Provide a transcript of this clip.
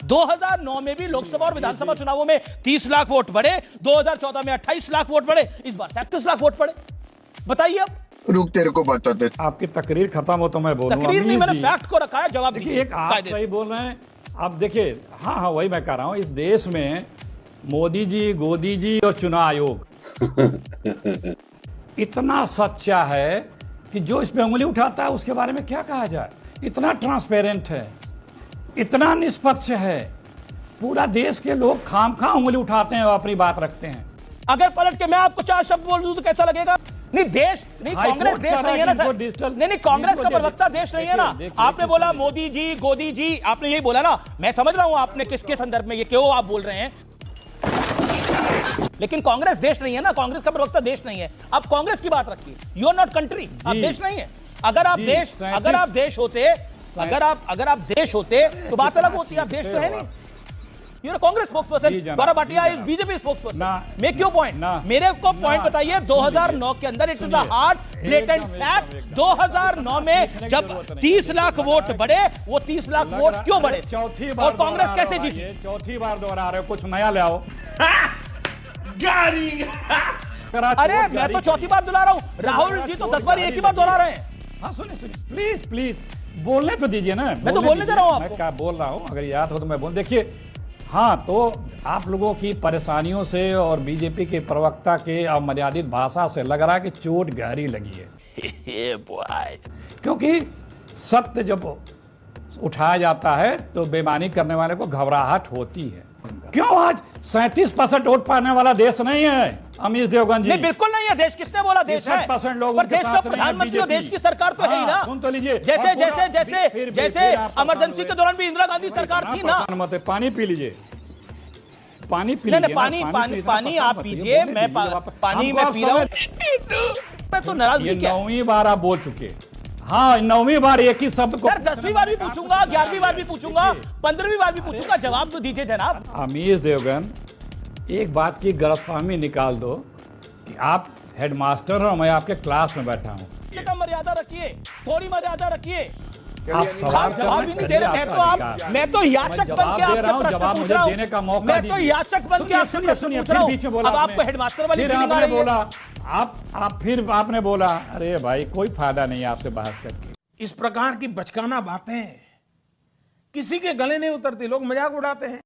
2009 में भी लोकसभा और विधानसभा चुनावों में 30 लाख वोट बढ़े, 2014 में 28 लाख वोट बढ़े, इस बार 37 लाख वोट बढ़े। बताइए अब। रुक, तेरे को बताते। आपकी तकरीर खत्म हो तो मैं बोलूंगा। तकरीर नहीं, मैंने फैक्ट को रखा है, जवाब दीजिए। एक आप सही बोल रहे हैं। अब देखिए, हाँ वही मैं कह रहा हूँ, इस देश में मोदी जी, गोदी जी और चुनाव आयोग इतना सच्चा है कि जो इस पे उंगली उठाता है उसके बारे में क्या कहा जाए। इतना ट्रांसपेरेंट है, इतना निष्पक्ष है, पूरा देश के लोग खामखा उंगली उठाते हैं और अपनी बात रखते हैं। अगर पलट के मैं आपको 4 शब्द बोल दूं तो कैसा लगेगा? नहीं, देश नहीं, कांग्रेस देश नहीं है ना सर। नहीं, कांग्रेस का प्रवक्ता देश नहीं है ना। आपने बोला मोदी जी, गोदी जी, आपने यही बोला ना। मैं समझ रहा हूं आपने किसके संदर्भ में ये क्यों आप बोल रहे हैं, लेकिन कांग्रेस देश नहीं है ना। कांग्रेस का प्रवक्ता देश नहीं है। आप कांग्रेस की बात रखिए। यू आर नॉट कंट्री, आप देश नहीं है। अगर आप देश होते तो बात अलग होती है। आप देश तो है नहीं। You are Congress spokesperson, Gaurav Bhatia is BJP spokesperson. Make your point. मेरे को पॉइंट बताइए। 2009 के अंदर it is a hard blatant fact. 2009 में जब 30 लाख वोट बढ़े, वो 30 लाख वोट क्यों बढ़े चौथी बार और कांग्रेस कैसे जीती? चौथी बार दोहरा रहे हो, कुछ नया ले आओ। अरे मैं तो चौथी बार दोहरा रहा हूं, राहुल जी तो 10 बार एक ही बार दोहरा रहे हैं। हाँ सुनिए प्लीज प्लीज बोलने तो दीजिए ना। मैं तो बोलने दे रहा हूं आपको। मैं क्या बोल रहा हूं, अगर याद हो तो मैं बोल। देखिए, हाँ तो आप लोगों की परेशानियों से और बीजेपी के प्रवक्ता के अमर्यादित भाषा से लग रहा है कि चोट गहरी लगी है। क्योंकि सत्य जब उठाया जाता है तो बेईमानी करने वाले को घबराहट होती है। क्यों आज 37% वोट पाने वाला देश नहीं है अमीश देवगन जी? नहीं, बिल्कुल नहीं है। देश किसने बोला देश है? 37% लोग, पर देश का प्रधानमंत्री और देश की सरकार तो है ही ना। सुन तो लीजिए। जैसे इमरजेंसी के दौरान भी इंदिरा गांधी सरकार थी ना। पानी पी लीजिए, पानी पी लीजिए। पानी आप पीजिए, मैं पानी में पी रहा हूं। मैं तो नाराजगी क्या? 9वीं बार आप बोल चुके। हाँ 9वीं बार एक ही शब्द को। सर 10वीं बार भी पूछूंगा, 11वीं बार भी पूछूंगा, 15वीं बार भी पूछूंगा, जवाब तो दीजिए जनाब। अमीश देवगन, एक बात की गलतफहमी निकाल दो कि आप हेडमास्टर हो, मैं आपके क्लास में बैठा हूँ। मर्यादा रखिए, थोड़ी मर्यादा रखिए। आप जवाब ही नहीं दे रहे। मैं तो याचक बन के आपसे प्रश्न पूछ रहा हूं। मैं तो याचक बन के आपसे प्रश्न पूछ रहा हूं। अब आपको हेडमास्टर वाली फीलिंग आ रही है। आप फिर आपने बोला, अरे भाई कोई फायदा नहीं आपसे बहस करके। इस प्रकार की बचकाना बातें किसी के गले नहीं उतरती, लोग मजाक उड़ाते हैं।